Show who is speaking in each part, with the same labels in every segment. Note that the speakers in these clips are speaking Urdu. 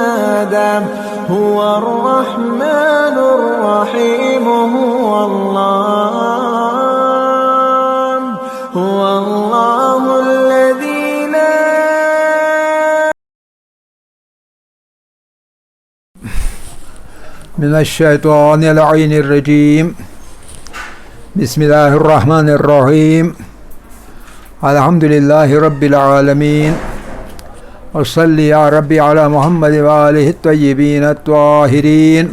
Speaker 1: آدم هو الرحمن الرحيم هو الله الذي لا
Speaker 2: من الشيطان اللعين الرجيم بسم الله الرحمن الرحيم الحمد لله رب العالمين وصل يا ربي على محمد وآله الطيبين الطاهرين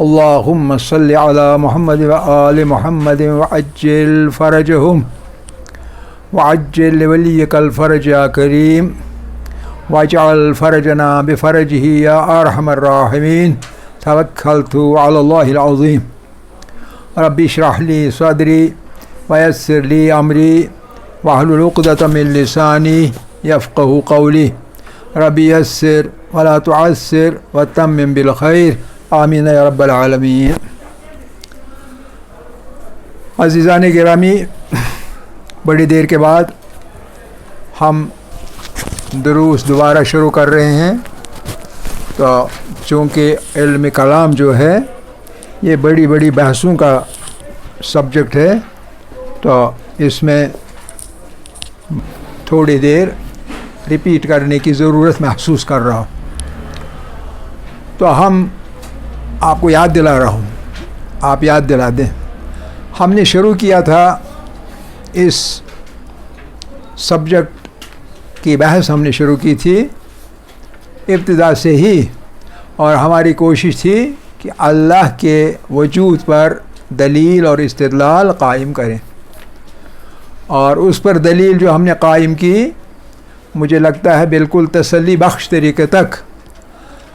Speaker 2: اللهم صل على محمد وآل محمد وعجل فرجهم وعجل لوليك الفرج يا كريم واجعل فرجنا بفرجه يا أرحم الراحمين توكلت على الله العظيم ربي اشرح لي صدري ويسر لي أمري واحلل عقدة من لساني يفقه قولي ربي يسر ولا تعسر وتمم بالخير آمین یا رب العالمین. عزیزان گرامی، بڑی دیر کے بعد ہم دروس دوبارہ شروع کر رہے ہیں. تو چونکہ علم کلام جو ہے یہ بڑی بڑی بحثوں کا سبجیکٹ ہے، تو اس میں تھوڑی دیر ریپیٹ کرنے کی ضرورت محسوس کر رہا ہوں. تو ہم آپ کو یاد دلا رہا ہوں، آپ یاد دلا دیں. ہم نے شروع کیا تھا اس سبجیکٹ کی بحث، ہم نے شروع کی تھی ابتدا سے ہی، اور ہماری کوشش تھی کہ اللہ کے وجود پر دلیل اور استدلال قائم کریں. اور اس پر دلیل جو ہم نے قائم کی، مجھے لگتا ہے بالکل تسلی بخش طریقے تک،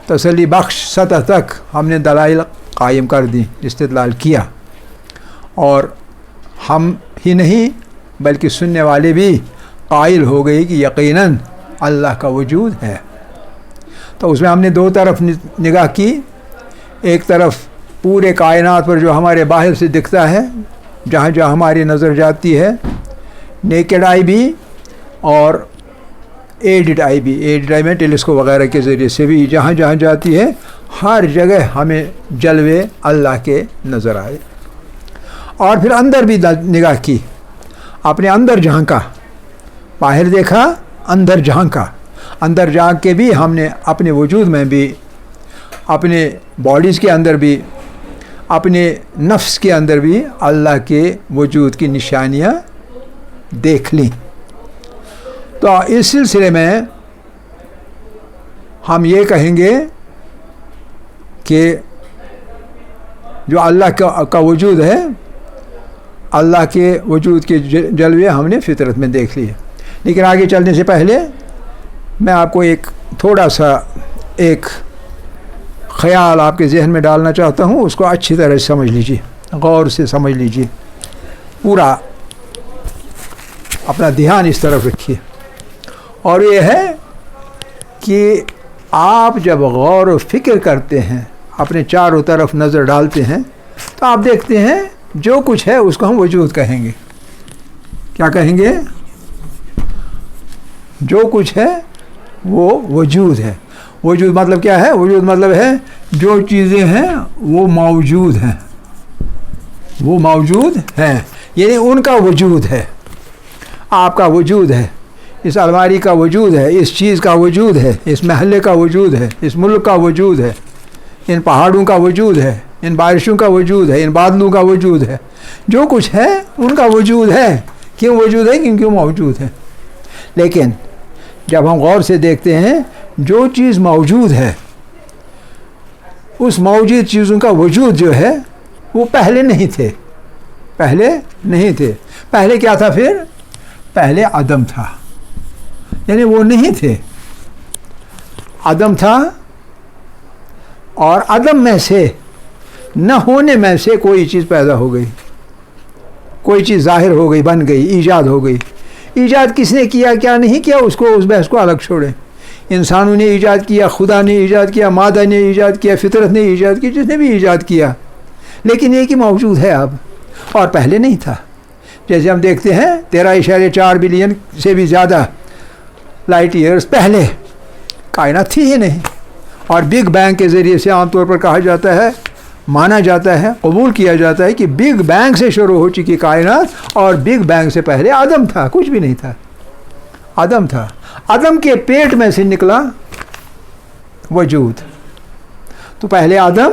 Speaker 2: تسلی بخش سطح تک ہم نے دلائل قائم کر دی، استدلال کیا. اور ہم ہی نہیں بلکہ سننے والے بھی قائل ہو گئے کہ یقیناً اللہ کا وجود ہے. تو اس میں ہم نے دو طرف نگاہ کی. ایک طرف پورے کائنات پر جو ہمارے باہر سے دکھتا ہے، جہاں جہاں ہماری نظر جاتی ہے، نیکڈ آئی بھی اور ایڈڈ آئی بھی. ایڈڈ آئی میں ٹیلیسکوپ وغیرہ کے ذریعے سے بھی جہاں جہاں جاتی ہے، ہر جگہ ہمیں جلوے اللہ کے نظر آئے. اور پھر اندر بھی نگاہ کی، اپنے اندر جھانکا، باہر دیکھا، اندر جھانکا. اندر جھانک کے بھی ہم نے اپنے وجود میں بھی، اپنے باڈیز کے اندر بھی، اپنے نفس کے اندر بھی اللہ کے وجود کی نشانیاں دیکھ لیں. تو اس سلسلے میں ہم یہ کہیں گے کہ جو اللہ کا وجود ہے، اللہ کے وجود کے جلوے ہم نے فطرت میں دیکھ لیے. لیکن آگے چلنے سے پہلے میں آپ کو ایک تھوڑا سا ایک خیال آپ کے ذہن میں ڈالنا چاہتا ہوں. اس کو اچھی طرح سمجھ لیجیے، غور سے سمجھ لیجیے، پورا اپنا دھیان اس طرف رکھیے. اور یہ ہے کہ آپ جب غور و فکر کرتے ہیں، اپنے چاروں طرف نظر ڈالتے ہیں، تو آپ دیکھتے ہیں جو کچھ ہے اس کو ہم وجود کہیں گے. کیا کہیں گے؟ جو کچھ ہے وہ وجود ہے. وجود مطلب کیا ہے؟ وجود مطلب ہے جو چیزیں ہیں وہ موجود ہیں، وہ موجود ہیں، یعنی ان کا وجود ہے. آپ کا وجود ہے، اس الماری کا وجود ہے، اس چیز کا وجود ہے، اس محلے کا وجود ہے، اس ملک کا وجود ہے، ان پہاڑوں کا وجود ہے، ان بارشوں کا وجود ہے، ان بادلوں کا وجود ہے. جو کچھ ہے ان کا وجود ہے. کیوں وجود ہے؟ کیونکہ وہ موجود ہے. لیکن جب ہم غور سے دیکھتے ہیں، جو چیز موجود ہے، اس موجود چیزوں کا وجود جو ہے وہ پہلے نہیں تھے. پہلے نہیں تھے. پہلے کیا تھا؟ پھر پہلے عدم تھا، یعنی وہ نہیں تھے، عدم تھا. اور عدم میں سے، نہ ہونے میں سے کوئی چیز پیدا ہو گئی، کوئی چیز ظاہر ہو گئی، بن گئی، ایجاد ہو گئی. ایجاد کس نے کیا، کیا نہیں کیا، اس بحث کو الگ چھوڑیں. انسانوں نے ایجاد کیا، خدا نے ایجاد کیا، مادہ نے ایجاد کیا، فطرت نے ایجاد کی، جس نے بھی ایجاد کیا. لیکن یہ کہ موجود ہے اب، اور پہلے نہیں تھا. جیسے ہم دیکھتے ہیں 13.4 بلین سے بھی زیادہ لائٹ ایئرز پہلے کائنات تھی ہی نہیں. اور بگ بینگ کے ذریعے سے عام طور پر کہا جاتا ہے، مانا جاتا ہے، قبول کیا جاتا ہے کہ بگ بینگ سے شروع ہو چکی کائنات، اور بگ بینگ سے پہلے آدم تھا، کچھ بھی نہیں تھا، آدم تھا۔ آدم کے پیٹ میں سے نکلا وجود، تو پہلے آدم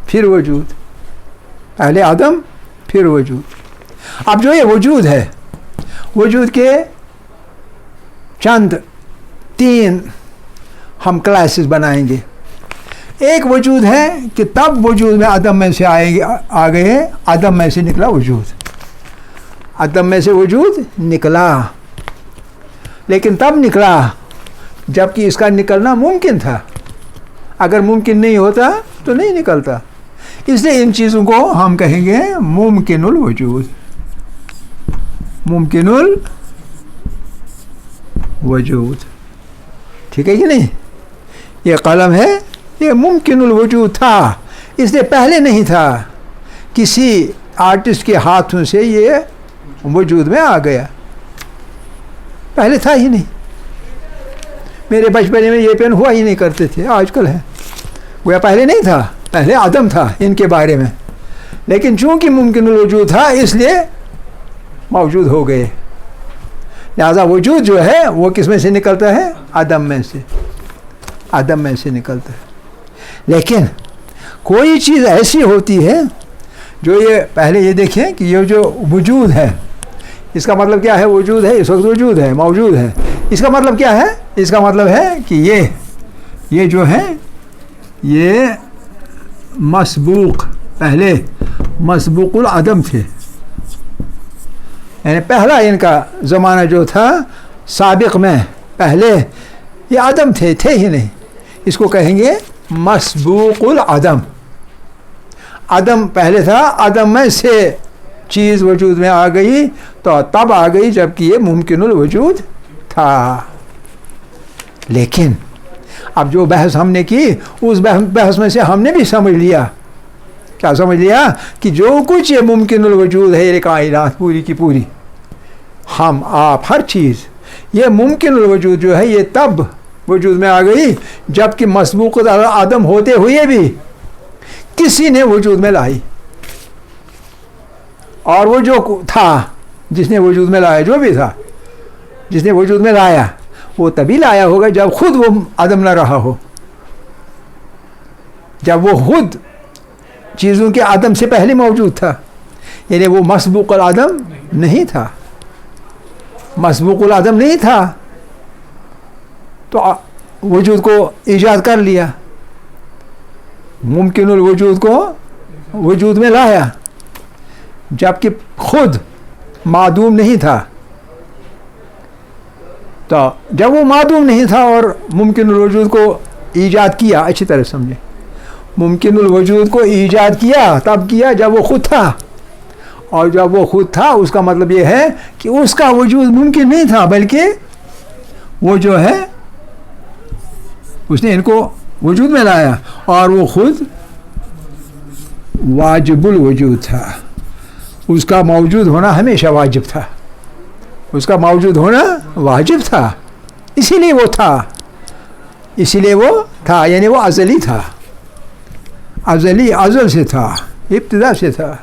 Speaker 2: پھر وجود، پہلے آدم پھر وجود۔ اب جو یہ وجود ہے، وجود کے چند 3 ہم کلاسز بنائیں گے۔ ایک وجود ہے کہ تب وجود میں آدم میں سے آ گئے، آدم میں سے نکلا وجود، آدم میں سے وجود نکلا، لیکن تب نکلا جب کہ اس کا نکلنا ممکن تھا، اگر ممکن نہیں ہوتا تو نہیں نکلتا۔ اس لیے ان چیزوں کو ہم کہیں گے ممکن الوجود، ممکن الوجود، ٹھیک ہے کہ نہیں؟ یہ قلم ہے، یہ ممکن الوجود تھا، اس لیے پہلے نہیں تھا، کسی آرٹسٹ کے ہاتھوں سے یہ وجود میں آ گیا، پہلے تھا ہی نہیں۔ میرے بچپنے میں یہ پین ہوا ہی نہیں کرتے تھے، آج کل ہے، وہ پہلے نہیں تھا، پہلے آدم تھا ان کے بارے میں، لیکن چونکہ ممکن الوجود تھا اس لیے موجود ہو گئے۔ لہذا وجود جو ہے وہ کس میں سے نکلتا ہے؟ آدم میں سے، آدم میں سے نکلتا ہے۔ لیکن کوئی چیز ایسی ہوتی ہے جو یہ پہلے یہ دیکھیں کہ یہ جو وجود ہے، اس کا مطلب کیا ہے؟ وجود ہے، اس وقت وجود ہے، موجود ہے، اس کا مطلب کیا ہے؟ اس کا مطلب ہے کہ یہ جو ہے یہ مسبوق، پہلے مسبوق العدم تھے، یعنی پہلا ان کا زمانہ جو تھا سابق میں، پہلے یہ عدم تھے ہی نہیں، اس کو کہیں گے مسبوق العدم۔ عدم پہلے تھا، عدم میں سے چیز وجود میں آ گئی، تو تب آ گئی جب کہ یہ ممکن الوجود تھا۔ لیکن اب جو بحث ہم نے کی، اس بحث میں سے ہم نے بھی سمجھ لیا، کیا سمجھ لیا؟ کہ جو کچھ یہ ممکن الوجود ہے، یہ کائنات پوری کی پوری، ہم آپ ہر چیز، یہ ممکن الوجود جو ہے یہ تب وجود میں آ گئی جب کہ مسبوق آدم ہوتے ہوئے بھی کسی نے وجود میں لائی، اور وہ جو تھا جس نے وجود میں لایا، جو بھی تھا جس نے وجود میں لایا، وہ تبھی لایا ہوگا جب خود وہ عدم نہ رہا ہو، جب وہ خود چیزوں کے عدم سے پہلے موجود تھا، یعنی وہ مسبوق العدم نہیں تھا، مسبوق العدم نہیں تھا تو وجود کو ایجاد کر لیا، ممکن الوجود کو وجود میں لایا، جبکہ خود معدوم نہیں تھا۔ تو جب وہ معدوم نہیں تھا اور ممکن الوجود کو ایجاد کیا، اچھی طرح سمجھیں، ممکن الوجود کو ایجاد کیا تب کیا جب وہ خود تھا، اور جب وہ خود تھا اس کا مطلب یہ ہے کہ اس کا وجود ممکن نہیں تھا، بلکہ وہ جو ہے اس نے ان کو وجود میں لایا، اور وہ خود واجب الوجود تھا، اس کا موجود ہونا ہمیشہ واجب تھا، اس کا موجود ہونا واجب تھا، اسی لیے وہ تھا، اسی لیے وہ تھا، یعنی وہ ازلی تھا، ازلی، ازل سے تھا، ابتدا سے تھا۔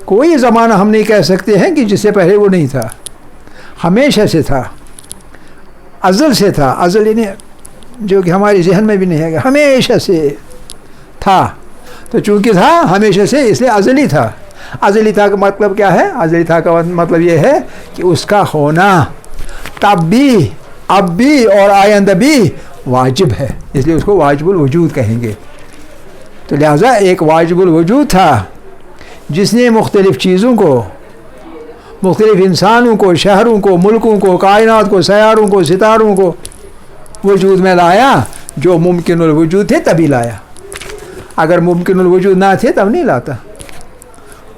Speaker 2: کوئی زمانہ ہم نہیں کہہ سکتے ہیں کہ جس سے پہلے وہ نہیں تھا، ہمیشہ سے تھا، ازل سے تھا، ازل یعنی جو کہ ہمارے ذہن میں بھی نہیں ہے، ہمیشہ سے تھا، تو چونکہ تھا ہمیشہ سے اس لیے ازلی تھا۔ ازلی تھا کا مطلب کیا ہے؟ ازلی تھا کا مطلب یہ ہے کہ اس کا ہونا تب بھی، اب بھی اور آئندہ بھی واجب ہے، اس لیے اس کو واجب الوجود کہیں گے۔ تو لہٰذا ایک واجب الوجود تھا جس نے مختلف چیزوں کو، مختلف انسانوں کو، شہروں کو، ملکوں کو، کائنات کو، سیاروں کو، ستاروں کو وجود میں لایا، جو ممکن الوجود تھے تبھی لایا، اگر ممکن الوجود نہ تھے تب نہیں لاتا،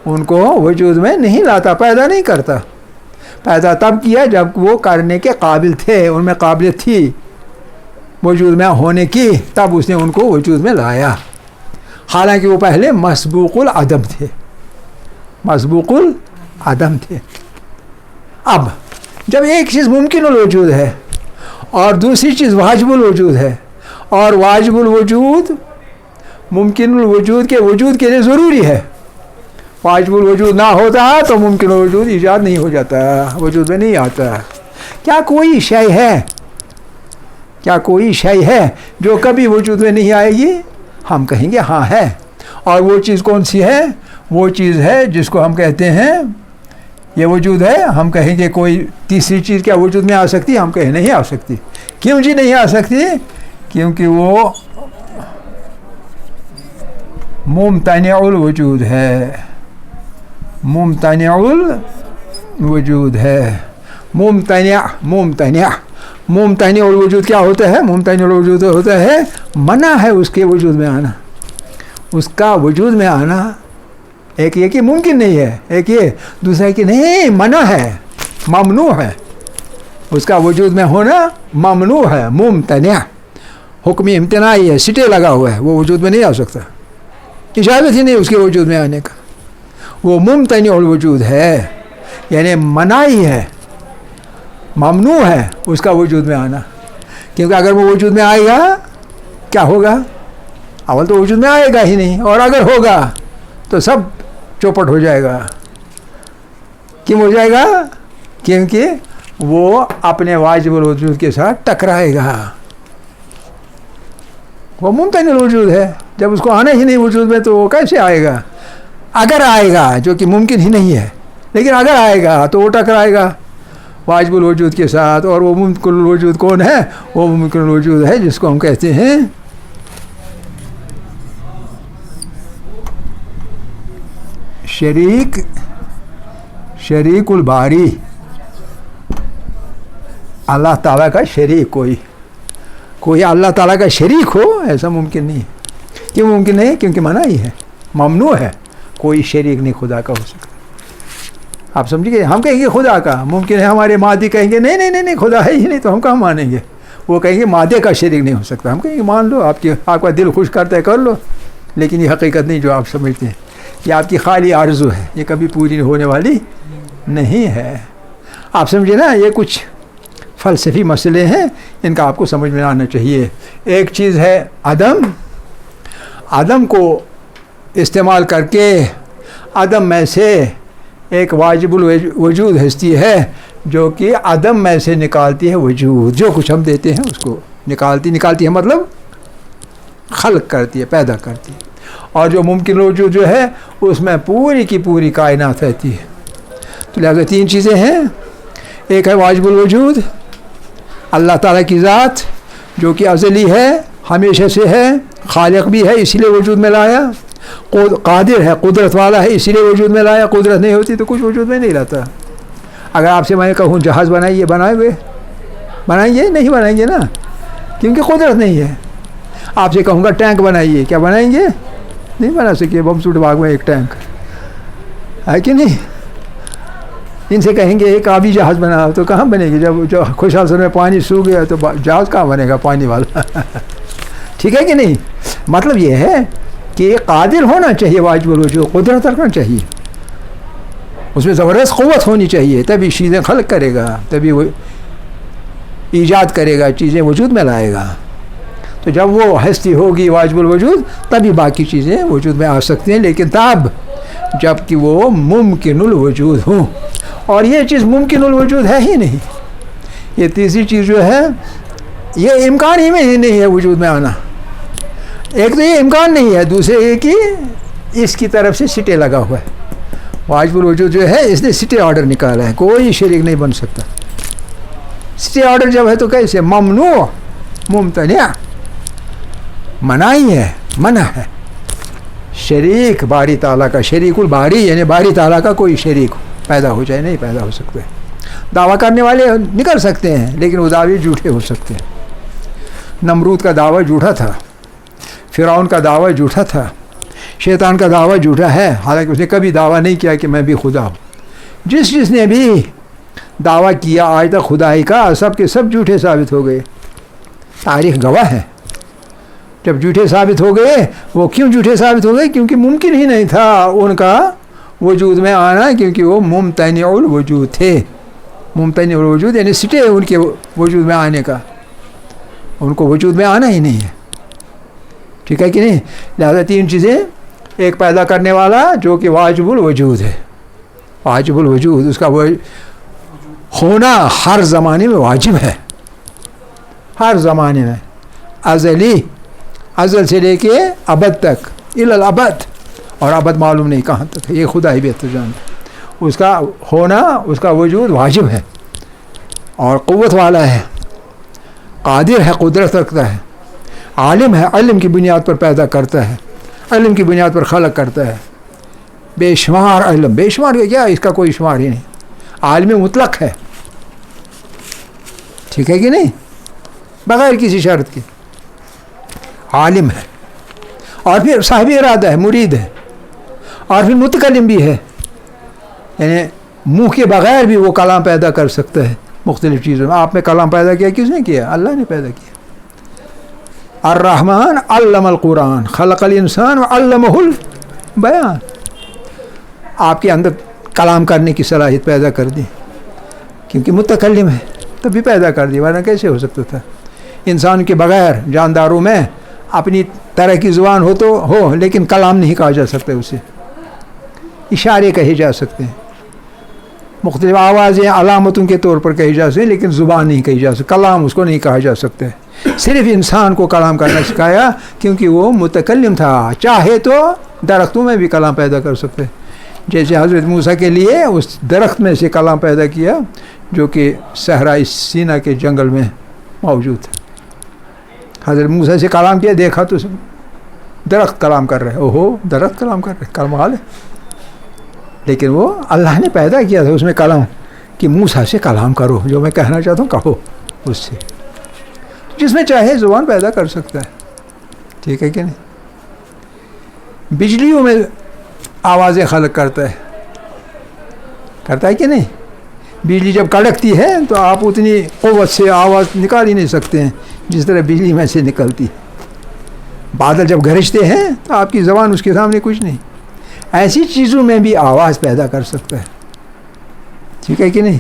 Speaker 2: ان کو وجود میں نہیں لاتا، پیدا نہیں کرتا، پیدا تب کیا جب وہ کرنے کے قابل تھے، ان میں قابلیت تھی وجود میں ہونے کی، تب اس نے ان کو وجود میں لایا، حالانکہ وہ پہلے مسبوق العدم تھے، مسبوق العدم تھے۔ اب جب ایک چیز ممکن الوجود ہے اور دوسری چیز واجب الوجود ہے، اور واجب الوجود ممکن الوجود کے وجود کے لیے ضروری ہے. واجب الوجود نہ ہوتا تو ممکن الوجود ایجاد نہیں ہو جاتا, وجود میں نہیں آتا. کیا کوئی شے ہے, کیا کوئی شے ہے جو کبھی وجود میں نہیں آئے گی؟ ہم کہیں گے ہاں ہے. اور وہ چیز کون سی ہے؟ وہ چیز ہے جس کو ہم کہتے ہیں یہ وجود ہے. ہم کہیں گے کوئی تیسری چیز کیا وجود میں آ سکتی ہے؟ ہم کہیں نہیں آ سکتی. کیوں جی نہیں آ سکتی؟ کیونکہ وہ ممتنع الوجود ہے, ممتنع الوجود ہے. ممتنع الوجود کیا ہوتا ہے؟ ممتنع الوجود ہوتا ہے منع ہے اس کے وجود میں آنا, اس کا وجود میں آنا. ایک یہ کہ ممکن نہیں ہے, ایک یہ دوسرا کہ نہیں منع ہے, ممنوع ہے. اس کا وجود میں ہونا ممنوع ہے, ممتنع. حکم امتناعی ہے, سٹے لگا ہوا ہے, وہ وجود میں نہیں آ سکتا, اجازت ہی نہیں اس کے وجود میں آنے کا. وہ ممتنع الوجود ہے, یعنی منائی ہے, ممنوع ہے اس کا وجود میں آنا. کیونکہ اگر وہ وجود میں آئے گا کیا ہوگا؟ اول تو وجود میں آئے گا ہی نہیں, اور اگر ہوگا تو سب چوپٹ ہو جائے گا. کیوں ہو جائے گا؟ کیونکہ وہ اپنے واجب الوجود کے ساتھ ٹکرائے گا. وہ ممتنع الوجود ہے, جب اس کو آنا ہی نہیں وجود میں تو وہ کیسے آئے گا؟ اگر آئے گا, جو کہ ممکن ہی نہیں ہے, لیکن اگر آئے گا تو وہ ٹکرائے گا واجب الوجود کے ساتھ. اور وہ ممکن الوجود کون ہے؟ وہ ممکن الوجود ہے جس کو ہم کہتے ہیں شریک الباری. اللہ تعالیٰ کا شریک کوئی اللہ تعالیٰ کا شریک ہو, ایسا ممکن نہیں. کیوں ممکن نہیں؟ کیونکہ منع ہی ہے, ممنوع ہے. کوئی شریک نہیں خدا کا ہو سکتا. آپ سمجھیے, ہم کہیں گے خدا کا ممکن ہے, ہمارے مادی کہیں گے نہیں خدا ہے ہی نہیں, تو ہم کہاں مانیں گے؟ وہ کہیں گے مادے کا شریک نہیں ہو سکتا. ہم کہیں گے مان لو, آپ کا دل خوش کرتا ہے کر لو, لیکن یہ حقیقت نہیں جو آپ سمجھتے ہیں. یہ آپ کی خالی آرزو ہے, یہ کبھی پوری ہونے والی نہیں ہے. آپ سمجھے نا, یہ کچھ فلسفی مسئلے ہیں, ان کا آپ کو سمجھ میں آنا چاہیے. ایک چیز ہے عدم کو استعمال کر کے عدم میں سے ایک واجب الوجود ہستی ہے جو کہ عدم میں سے نکالتی ہے وجود. جو کچھ ہم دیتے ہیں اس کو نکالتی ہے, مطلب خلق کرتی ہے, پیدا کرتی ہے. اور جو ممکن وجود جو ہے اس میں پوری کی پوری کائنات رہتی ہے. تو لہذا تین چیزیں ہیں. ایک ہے واجب الوجود, اللہ تعالیٰ کی ذات جو کہ ازلی ہے, ہمیشہ سے ہے, خالق بھی ہے اسی لیے وجود میں لایا, قادر ہے, قدرت والا ہے اسی لیے وجود میں لایا. قدرت نہیں ہوتی تو کچھ وجود میں نہیں لاتا. اگر آپ سے میں کہوں جہاز بنائیے, بنائیں گے؟ نہیں بنائیں گے نا, کیونکہ قدرت نہیں ہے. آپ سے کہوں گا ٹینک بنائیے, کیا بنائیں گے؟ نہیں بنا سکے. بم سوٹ باغ میں ایک ٹینک ہے کہ نہیں. ان سے کہیں گے ایک آبی جہاز بنا, تو کہاں بنے گی؟ جب خوشحال سر میں پانی سو گیا تو جہاز کہاں بنے گا پانی والا؟ ٹھیک ہے کہ نہیں؟ مطلب یہ ہے کہ قادر ہونا چاہیے, واجب الوجود, قدرت رکھنا چاہیے, اس میں زبردست قوت ہونی چاہیے, تبھی چیزیں خلق کرے گا, تبھی وہ ایجاد کرے گا, چیزیں وجود میں لائے گا. تو جب وہ ہستی ہوگی واجب الوجود, تبھی باقی چیزیں وجود میں آ سکتی ہیں, لیکن تب جب کہ وہ ممکن الوجود ہوں. اور یہ چیز ممکن الوجود ہے ہی نہیں. یہ تیسری چیز جو ہے یہ امکان ہی میں ہی نہیں ہے وجود میں آنا. ایک تو یہ امکان نہیں ہے, دوسرے یہ کہ اس کی طرف سے سٹے لگا ہوا ہے. واجب الوجود جو ہے اس نے سٹے آرڈر نکالا ہے, کوئی شریک نہیں بن سکتا. سٹے آرڈر جب ہے تو کیسے؟ ممنوع, ممتنع, منائی ہے, منع ہے. شریک باری تعالیٰ کا, شریک الباری یعنی باری تعالیٰ کا کوئی شریک پیدا ہو جائے, نہیں پیدا ہو سکتے. دعویٰ کرنے والے نکل سکتے ہیں لیکن وہ دعوے جھوٹے ہو سکتے ہیں. نمرود کا دعویٰ جھوٹا تھا, فرعون کا دعویٰ جھوٹا تھا, شیطان کا دعویٰ جھوٹا ہے, حالانکہ اس نے کبھی دعویٰ نہیں کیا کہ میں بھی خدا ہوں. جس نے بھی دعویٰ کیا آج تک خدائی کا, سب کے سب جھوٹے ثابت ہو گئے. تاریخ گواہ ہے. جب جھوٹے ثابت ہو گئے, وہ کیوں جھوٹے ثابت ہو گئے؟ کیونکہ ممکن ہی نہیں تھا ان کا وجود میں آنا, کیونکہ وہ ممتنع الوجود تھے. ممتنع الوجود یعنی سٹے ان کے وجود میں آنے کا, ان کو وجود میں آنا ہی نہیں ہے. ٹھیک ہے کہ نہیں؟ لہذا تین چیزیں، ایک پیدا کرنے والا جو کہ واجب الوجود ہے، واجب الوجود، اس کا ہونا ہر زمانے میں واجب ہے، ہر زمانے میں، ازلی، ازل سے لے کے ابد تک، الابد، اور ابد معلوم نہیں کہاں تک ہے، یہ خدا ہی بہتر جانتا ہے۔ اس کا ہونا، اس کا وجود واجب ہے، اور قوت والا ہے، قادر ہے، قدرت رکھتا ہے، عالم ہے، علم کی بنیاد پر پیدا کرتا ہے، علم کی بنیاد پر خلق کرتا ہے، بے شمار علم، بے شمار کیا، اس کا کوئی شمار ہی نہیں، عالم مطلق ہے، ٹھیک ہے کہ نہیں، بغیر کسی شرط کے عالم ہے، اور پھر صاحب ارادہ ہے، مرید ہے، اور پھر متکلم بھی ہے، یعنی منہ کے بغیر بھی وہ کلام پیدا کر سکتا ہے مختلف چیزوں میں۔ آپ میں کلام پیدا کیا کس نے کیا؟ اللہ نے پیدا کیا۔ الرحمن علم القرآن خلق الانسان وعلمہ البیان، آپ کے اندر کلام کرنے کی صلاحیت پیدا کر دی، کیونکہ متکلم ہے تبھی پیدا کر دی، ورنہ کیسے ہو سکتا تھا؟ انسان کے بغیر جانداروں میں اپنی طرح کی زبان ہو تو ہو، لیکن کلام نہیں کہا جا سکتا، اسے اشارے کہے جا سکتے ہیں، مختلف آوازیں علامتوں کے طور پر کہی جا سکتی، لیکن زبان نہیں کہی جا سکتی، کلام اس کو نہیں کہا جا سکتا ہے۔ صرف انسان کو کلام کرنا سکھایا کیونکہ وہ متکلم تھا، چاہے تو درختوں میں بھی کلام پیدا کر سکتے، جیسے حضرت موسیٰ کے لیے اس درخت میں سے کلام پیدا کیا جو کہ صحرائے سینا کے جنگل میں موجود تھا۔ حضرت موسیٰ سے کلام کیا، دیکھا تو درخت کلام کر رہے، اوہو درخت کلام کر رہے، کلام ہے، لیکن وہ اللہ نے پیدا کیا تھا اس میں کلام، کہ موسیٰ سے کلام کرو، جو میں کہنا چاہتا ہوں کہو اس سے، جس میں چاہے زبان پیدا کر سکتا ہے، ٹھیک ہے کہ نہیں؟ بجلیوں میں آوازیں خلق کرتا ہے کہ نہیں؟ بجلی جب کڑکتی ہے تو آپ اتنی قوت سے آواز نکال ہی نہیں سکتے ہیں جس طرح بجلی میں سے نکلتی ہے۔ بادل جب گرجتے ہیں تو آپ کی زبان اس کے سامنے کچھ نہیں، ایسی چیزوں میں بھی آواز پیدا کر سکتا ہے، ٹھیک ہے کہ نہیں؟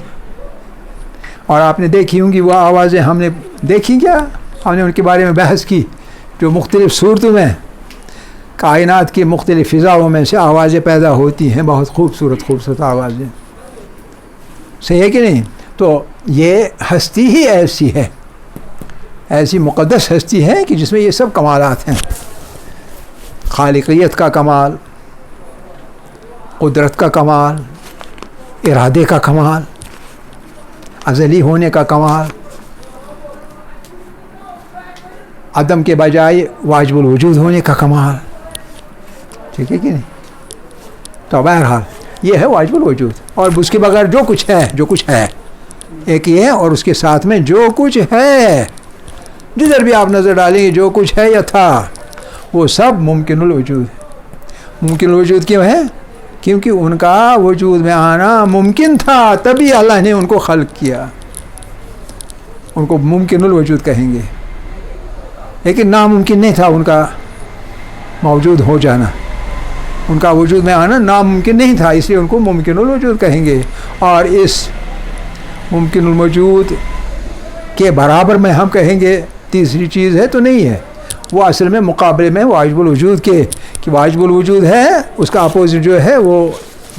Speaker 2: اور آپ نے دیکھی ہوں گی وہ آوازیں، ہم نے دیکھی کیا، ہم نے ان کے بارے میں بحث کی، جو مختلف صورتوں میں کائنات کی مختلف فضاؤں میں سے آوازیں پیدا ہوتی ہیں، بہت خوبصورت خوبصورت آوازیں، صحیح ہے کہ نہیں؟ تو یہ ہستی ہی ایسی ہے، ایسی مقدس ہستی ہے کہ جس میں یہ سب کمالات ہیں، خالقیت کا کمال، قدرت کا کمال، ارادے کا کمال، ازلی ہونے کا کمال، عدم کے بجائے واجب الوجود ہونے کا کمال، ٹھیک ہے کہ نہیں؟ تو بہرحال یہ ہے واجب الوجود، اور اس کے بغیر جو کچھ ہے ایک یہ ہے، اور اس کے ساتھ میں جو کچھ ہے، جدھر بھی آپ نظر ڈالیں گے جو کچھ ہے یا تھا، وہ سب ممکن الوجود ہے۔ ممکن الوجود کیوں ہے؟ کیونکہ ان کا وجود میں آنا ممکن تھا، تبھی اللہ نے ان کو خلق کیا، ان کو ممکن الوجود کہیں گے، لیکن ناممکن نہیں تھا ان کا موجود ہو جانا، ان کا وجود میں آنا ناممکن نہیں تھا، اس لیے ان کو ممکن الوجود کہیں گے۔ اور اس ممکن الوجود کے برابر میں ہم کہیں گے تیسری چیز ہے تو نہیں ہے، وہ اصل میں مقابلے میں واجب الوجود کے، کہ واجب الوجود ہے، اس کا اپوزٹ جو ہے وہ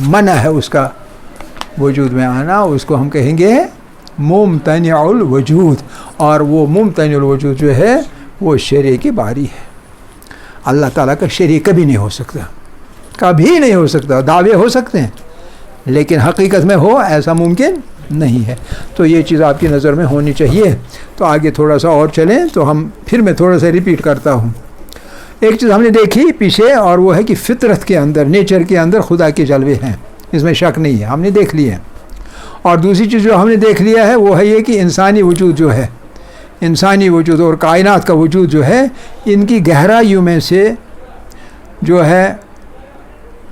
Speaker 2: منع ہے، اس کا وجود میں آنا، اس کو ہم کہیں گے ممتنع الوجود، اور وہ ممتنع الوجود جو ہے وہ شریک کی باری ہے، اللہ تعالیٰ کا شریک کبھی نہیں ہو سکتا، کبھی نہیں ہو سکتا، دعوے ہو سکتے ہیں لیکن حقیقت میں ہو ایسا ممکن نہیں ہے۔ تو یہ چیز آپ کی نظر میں ہونی چاہیے۔ تو آگے تھوڑا سا اور چلیں تو پھر میں تھوڑا سا ریپیٹ کرتا ہوں۔ ایک چیز ہم نے دیکھی پیچھے، اور وہ ہے کہ فطرت کے اندر، نیچر کے اندر خدا کے جلوے ہیں، اس میں شک نہیں ہے، ہم نے دیکھ لی ہے۔ اور دوسری چیز جو ہم نے دیکھ لیا ہے وہ ہے یہ کہ انسانی وجود جو ہے، انسانی وجود اور کائنات کا وجود جو ہے، ان کی گہرائیوں میں سے جو ہے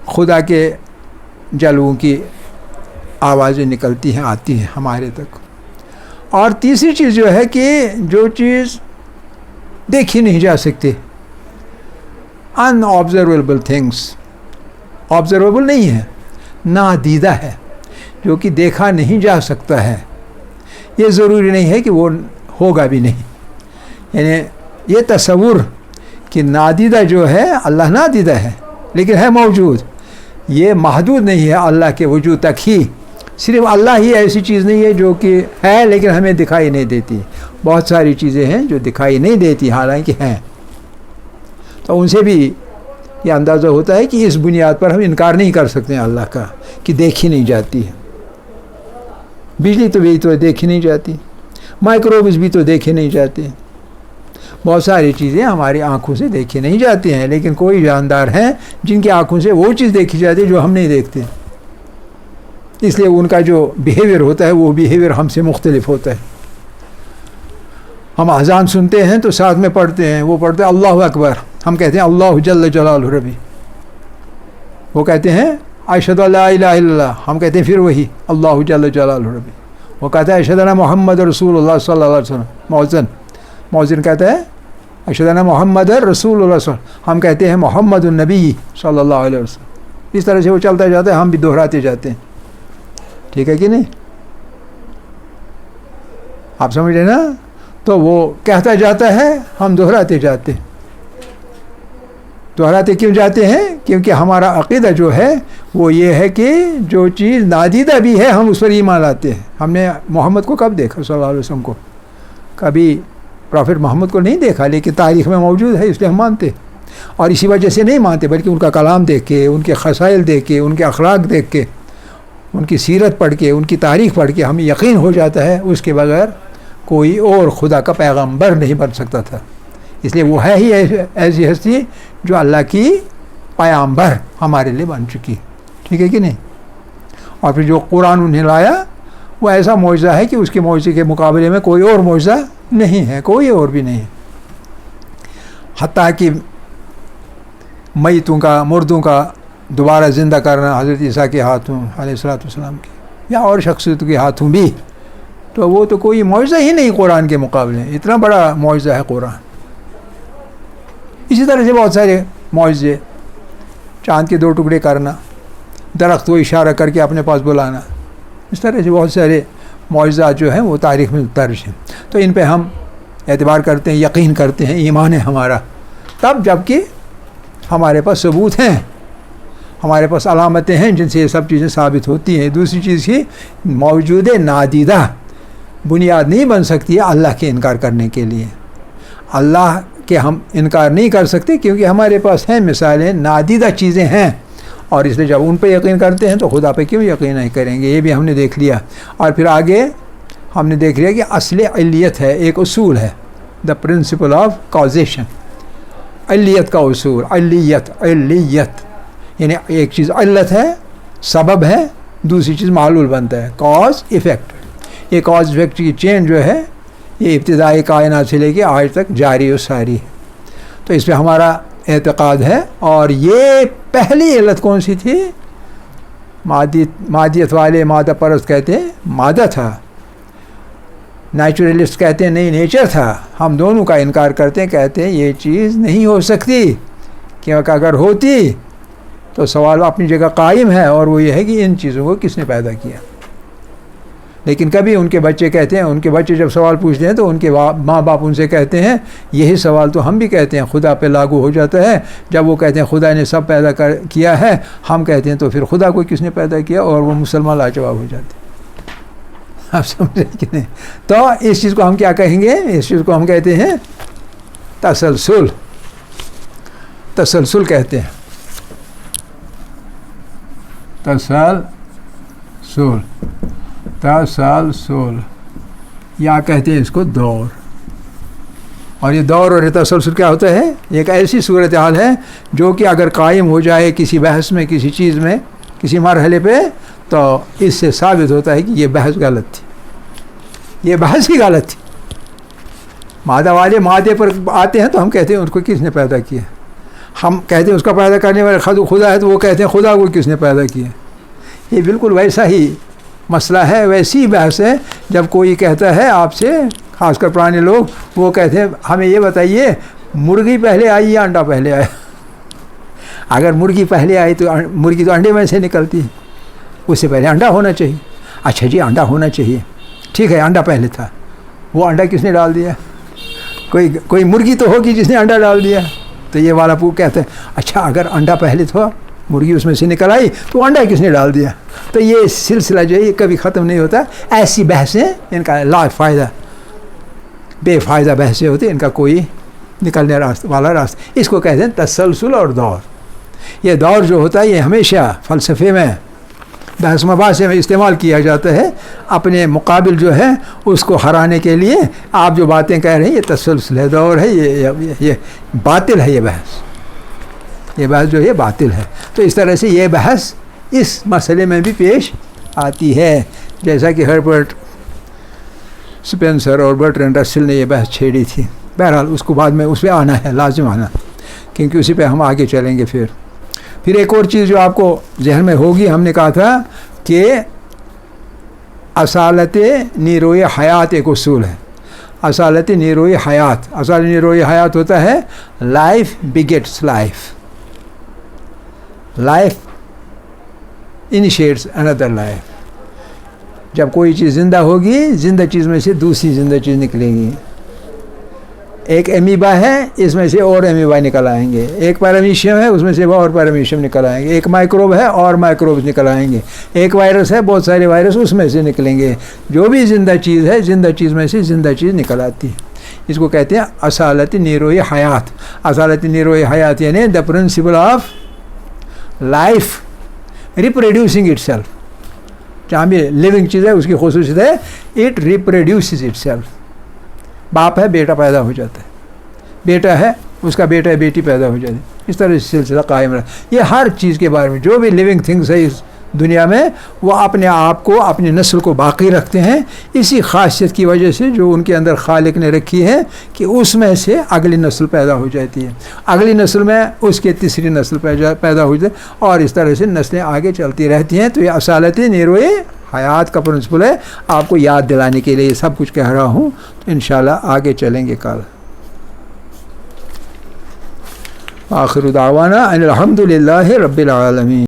Speaker 2: خدا کے جلووں کی آوازیں نکلتی ہیں، آتی ہیں ہمارے تک۔ اور تیسری چیز جو ہے کہ جو چیز دیکھی نہیں جا سکتی، ان آبزرویبل تھنگس، آبزرویبل نہیں ہے، نادیدہ ہے، جو کہ دیکھا نہیں جا سکتا ہے، یہ ضروری نہیں ہے کہ وہ ہوگا بھی نہیں، یعنی یہ تصور کہ نادیدہ جو ہے اللہ نادیدہ ہے لیکن ہے موجود، یہ محدود نہیں ہے اللہ کے وجود تک ہی. صرف اللہ ہی ایسی چیز نہیں ہے جو کہ ہے لیکن ہمیں دکھائی نہیں دیتی. بہت ساری چیزیں ہیں جو دکھائی نہیں دیتی حالانکہ ہیں. تو ان سے بھی یہ اندازہ ہوتا ہے کہ اس بنیاد پر ہم انکار نہیں کر سکتے ہیں اللہ کا کہ دیکھی نہیں جاتی ہے. بجلی تو بھی تو دیکھی نہیں جاتی، مائکروویوز بھی تو دیکھے نہیں جاتے. بہت ساری چیزیں ہماری آنکھوں سے دیکھی نہیں جاتی ہیں لیکن کوئی جاندار ہیں جن کی آنکھوں سے وہ چیز دیکھی جاتی ہے جو ہم نہیں دیکھتے. اس لیے ان کا جو بیہیویئر ہوتا ہے وہ بیہیویئر ہم سے مختلف ہوتا ہے. ہم اذان سنتے ہیں تو ساتھ میں پڑھتے ہیں، وہ پڑھتے ہیں اللہ اکبر، ہم کہتے ہیں اللہ جل جلالہ ربی. وہ کہتے ہیں اشہد ان لا الہ الا اللہ، ہم کہتے ہیں پھر وہی اللہ جل جلالہ ربی. وہ کہتا ہے اشہد ان محمد رسول اللہ صلی اللہ علیہ وسلم. مؤذن کہتا ہے اشہد ان محمد رسول اللہ صلی اللہ علیہ وسلم، ہم کہتے ہیں محمد النبی صلی اللہ علیہ وسلم. اس طرح سے وہ چلتا جاتا ہے، ہم بھی دہراتے جاتے ہیں. ٹھیک ہے کہ نہیں؟ آپ سمجھ رہے نا؟ تو وہ کہتا جاتا ہے، ہم دہراتے جاتے ہیں. دہراتے کیوں جاتے ہیں؟ کیونکہ ہمارا عقیدہ جو ہے وہ یہ ہے کہ جو چیز نادیدہ بھی ہے ہم اس پر ایمان لاتے ہیں. ہم نے محمد کو کب دیکھا صلی اللہ علیہ وسلم کو؟ کبھی پرافٹ محمد کو نہیں دیکھا لیکن تاریخ میں موجود ہے اس لیے ہم مانتے. اور اسی وجہ سے نہیں مانتے بلکہ ان کا کلام دیکھ کے، ان کے خصائل دیکھ کے، ان کے اخلاق دیکھ کے، ان کی سیرت پڑھ کے، ان کی تاریخ پڑھ کے ہمیں یقین ہو جاتا ہے اس کے بغیر کوئی اور خدا کا پیغمبر نہیں بن سکتا تھا. اس لیے وہ ہے ہی ایسی ہستی جو اللہ کی پیغمبر ہمارے لیے بن چکی. ٹھیک ہے کہ نہیں؟ اور پھر جو قرآن انہیں لایا وہ ایسا معجزہ ہے کہ اس کے معجزے کے مقابلے میں کوئی اور معجزہ نہیں ہے، کوئی اور بھی نہیں ہے. حتیٰ کہ میتوں کا، مردوں کا دوبارہ زندہ کرنا حضرت عیسیٰ کے ہاتھوں علیہ الصلوۃ والسلام کے یا اور شخصیتوں کے ہاتھوں بھی، تو وہ تو کوئی معجزہ ہی نہیں قرآن کے مقابلے. اتنا بڑا معجزہ ہے قرآن. اسی طرح سے بہت سارے معجزے، چاند کے 2 ٹکڑے کرنا، درخت کو اشارہ کر کے اپنے پاس بلانا، اس طرح سے بہت سارے معجزات جو ہیں وہ تاریخ میں درج ہیں. تو ان پہ ہم اعتبار کرتے ہیں، یقین کرتے ہیں، ایمان ہے ہمارا. تب جب کہ ہمارے پاس ثبوت ہیں، ہمارے پاس علامتیں ہیں جن سے یہ سب چیزیں ثابت ہوتی ہیں. دوسری چیز کی موجود نادیدہ بنیاد نہیں بن سکتی ہے اللہ کے انکار کرنے کے لیے. اللہ کے ہم انکار نہیں کر سکتے کیونکہ ہمارے پاس ہیں مثالیں، نادیدہ چیزیں ہیں، اور اس لیے جب ان پہ یقین کرتے ہیں تو خدا پہ کیوں یقین نہیں کریں گے؟ یہ بھی ہم نے دیکھ لیا. اور پھر آگے ہم نے دیکھ لیا کہ اصل علیت ہے، ایک اصول ہے، دا پرنسپل آف کازیشن. علیت کا اصول، علیت یعنی ایک چیز علت ہے، سبب ہے، دوسری چیز معلول بنتا ہے، کاز ایفیکٹ. یہ کاز ایفیکٹ کی چین جو ہے یہ ابتدائی کائنات سے لے کے آج تک جاری و ساری ہے. تو اس پہ ہمارا اعتقاد ہے. اور یہ پہلی علت کون سی تھی؟ مادیت والے مادہ پرست کہتے ہیں مادہ تھا، نیچرلسٹ کہتے ہیں نہیں نیچر تھا. ہم دونوں کا انکار کرتے ہیں، کہتے ہیں یہ چیز نہیں ہو سکتی، کیونکہ اگر ہوتی تو سوال اپنی جگہ قائم ہے، اور وہ یہ ہے کہ ان چیزوں کو کس نے پیدا کیا. لیکن کبھی ان کے بچے کہتے ہیں، ان کے بچے جب سوال پوچھتے ہیں تو ان کے ماں باپ ان سے کہتے ہیں یہی سوال تو ہم بھی کہتے ہیں خدا پہ لاگو ہو جاتا ہے. جب وہ کہتے ہیں خدا نے سب پیدا کیا ہے، ہم کہتے ہیں تو پھر خدا کو کس نے پیدا کیا، اور وہ مسلمان لاجواب ہو جاتے ہیں. آپ سمجھ رہے کہ نہیں؟ تو اس چیز کو ہم کیا کہیں گے؟ اس چیز کو ہم کہتے ہیں تسلسل کہتے ہیں. تسلسل یا کہتے ہیں اس کو دور. اور یہ دور اور تسلسل کیا ہوتا ہے؟ ایک ایسی صورتحال ہے جو کہ اگر قائم ہو جائے کسی بحث میں، کسی چیز میں، کسی مرحلے پہ، تو اس سے ثابت ہوتا ہے کہ یہ بحث غلط تھی، یہ بحث ہی غلط تھی. مادہ والے مادے پر آتے ہیں تو ہم کہتے ہیں ان کو کس نے پیدا کیا. ہم کہتے ہیں اس کا پیدا کرنے والے خدا ہے، تو وہ کہتے ہیں خدا کو کس نے پیدا کیا. یہ بالکل ویسا ہی مسئلہ ہے، ویسی بحث ہے. جب کوئی کہتا ہے آپ سے، خاص کر پرانے لوگ، وہ کہتے ہیں ہمیں یہ بتائیے مرغی پہلے آئی یا انڈا پہلے آیا؟ اگر مرغی پہلے آئی تو مرغی تو انڈے میں سے نکلتی ہے، اس سے پہلے انڈا ہونا چاہیے. اچھا جی انڈا ہونا چاہیے، ٹھیک ہے انڈا پہلے تھا، وہ انڈا کس نے ڈال دیا؟ کوئی مرغی تو ہوگی جس نے انڈا ڈال دیا. تو یہ والا کہتے ہیں اچھا اگر انڈا پہلے تھا مرغی اس میں سے نکل آئی تو انڈا کس نے ڈال دیا. تو یہ سلسلہ جو ہے یہ کبھی ختم نہیں ہوتا. ایسی بحثیں ان کا لا فائدہ بے فائدہ بحثیں ہوتی ہیں، ان کا کوئی نکلنے والا راستہ. اس کو کہتے ہیں تسلسل اور دور. یہ دور جو ہوتا ہے یہ ہمیشہ فلسفے میں بحث مباحثے میں استعمال کیا جاتا ہے اپنے مقابل جو ہے اس کو ہرانے کے لیے. آپ جو باتیں کہہ رہے ہیں یہ تسلسل ہے، دور ہے، یہ باطل ہے. یہ بحث جو ہے باطل ہے. تو اس طرح سے یہ بحث اس مسئلے میں بھی پیش آتی ہے، جیسا کہ ہربرٹ سپنسر اور برٹرینڈ رسل نے یہ بحث چھیڑی تھی. بہرحال اس کو بعد میں اس پہ آنا ہے، لازم آنا، کیونکہ اسی پہ ہم آگے چلیں گے. پھر ایک اور چیز جو آپ کو ذہن میں ہوگی، ہم نے کہا تھا کہ اصالت نیروی حیات ایک اصول ہے. اصالت نیروی حیات، اصالت نیروی حیات ہوتا ہے life begets life, life initiates اندر لائف. جب کوئی چیز زندہ ہوگی، زندہ چیز میں سے دوسری زندہ چیز نکلے گی. ایک امیبا ہے، اس میں سے اور امیبا نکل آئیں گے. ایک پیرامیشیم ہے، اس میں سے اور پیرامیشیم نکل آئیں گے. ایک مائکروب ہے اور مائکروب نکل آئیں گے. ایک وائرس ہے، بہت سارے وائرس اس میں سے نکلیں گے. جو بھی زندہ چیز ہے، زندہ چیز میں سے زندہ چیز نکل آتی ہے. اس کو کہتے ہیں اصالت نیروی حیات. اصالت نیروی حیات یعنی the principle of life reproducing itself. جہاں بھی لیونگ چیز ہے اس کی خصوصیت ہے اٹ ریپروڈیوسز اٹ سیلف. باپ ہے، بیٹا پیدا ہو جاتا ہے. بیٹا ہے، اس کا بیٹا ہے، بیٹی پیدا ہو جاتی ہے. اس طرح سے سلسلہ قائم رہا. یہ ہر چیز کے بارے میں جو بھی لیونگ تھنگس ہے اس دنیا میں، وہ اپنے آپ کو، اپنی نسل کو باقی رکھتے ہیں اسی خاصیت کی وجہ سے جو ان کے اندر خالق نے رکھی ہے کہ اس میں سے اگلی نسل پیدا ہو جاتی ہے. اگلی نسل میں اس کے تیسری نسل پیدا ہو جاتی ہے اور اس طرح سے نسلیں آگے چلتی رہتی ہیں. تو یہ اصالت نیروی حیات کا پرنسپل ہے. آپ کو یاد دلانے کے لیے یہ سب کچھ کہہ رہا ہوں. تو انشاءاللہ آگے چلیں گے کل. آخر دعوانا ان الحمد للہ رب العالمین.